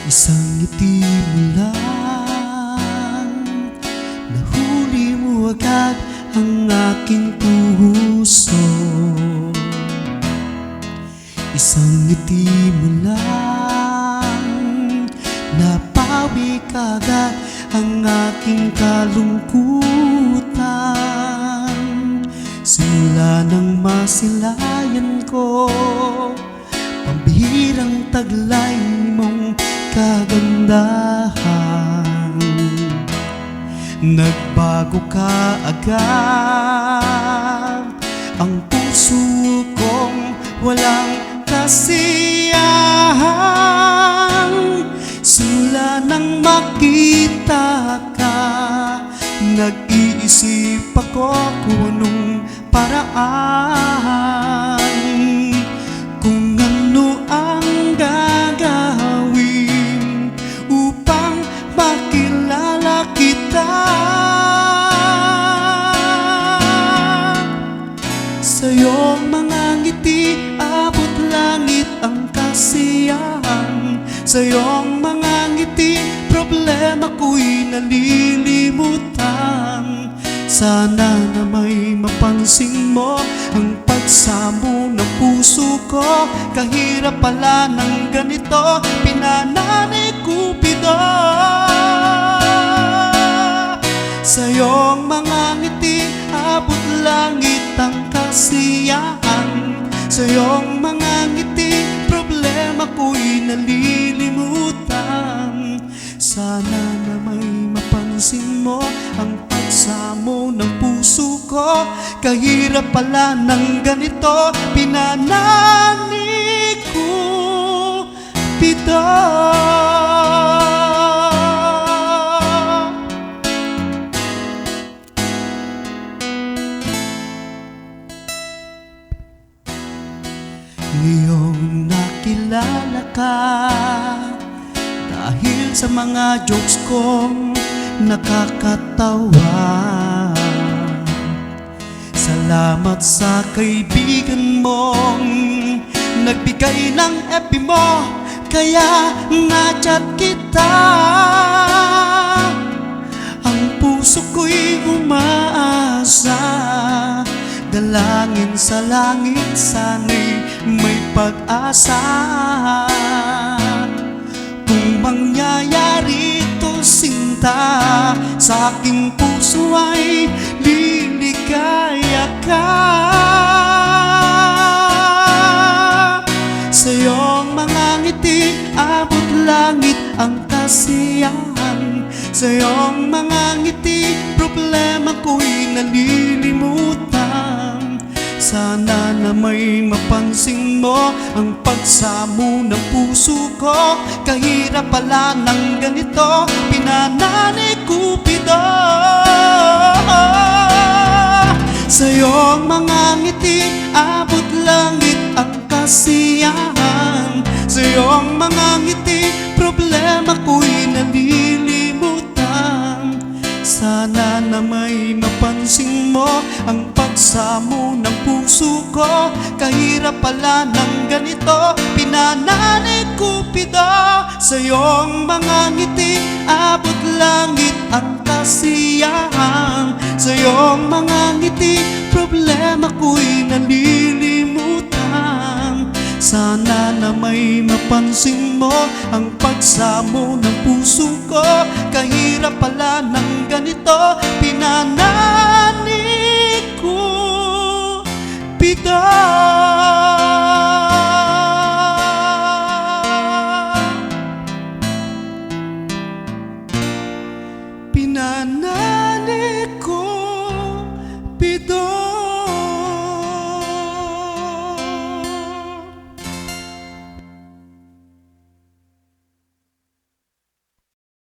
Isang ngiti mo lang, nahuli mo agad ang aking puso. Isang ngiti mo lang, napawi kagad ang aking kalungkutan. Simula nang masilayan ko pambihirang taglay mong kagandahan, nagbago ka agad. Ang puso kong walang kasiyahan, simula nang makita ka, nag-iisip ako kung anong paraan, kung ano ang gagawin upang makilala kita. Sa iyong mga ngiti, abot langit ang kasiyahan. Sa iyong mga ngiti, problema ko'y nalilimutan. Sana na may mapansin mo ang pagsamo ng puso ko. Kahirap pala ng ganito, pinanani Cupido. Sa iyong mga ngiti, abot langit ang kasiyahan. Sa iyong mga ngiti, problema ko'y nalilimutan. Sana na may mapansin mo ang pagsamo ng puso ko. Kahirap pala ng ganito, pinanani Cupido. Ngayong nakilala ka, dahil sa mga jokes kong nakakatawa, salamat sa kaibigan mong nagbigay ng FB mo, kaya na-chat kita. Ang puso ko'y umaasa, dalangin sa langit, sana'y may pag-asa. Kung mangyayari ito, sinta, sa aking puso ay liligaya ka. Sa iyong mga ngiti, abot langit ang kasiyahan. Sa iyong mga ngiti, problema ko'y nalilimutan. Sana na may mapansin mo ang pagsamo ng puso ko. Kahirap pala ng ganito, pinanani Cupido. Sa iyong mga ngiti, abot langit ang kasiyahan. Sa iyong mga ngiti, problema ko'y nalilimutan. Sana na may mapansin mo ang pagsamo ng puso ko. Kahirap pala ng ganito, pinanani Cupido. Sa iyong mga ngiti, abot langit ang kasiyahan. Sa iyong mga ngiti, problema ko'y nalilimutan. Sana na may mapansin mo ang pagsamo ng puso ko. Kahirap pala ng ganito, pinanani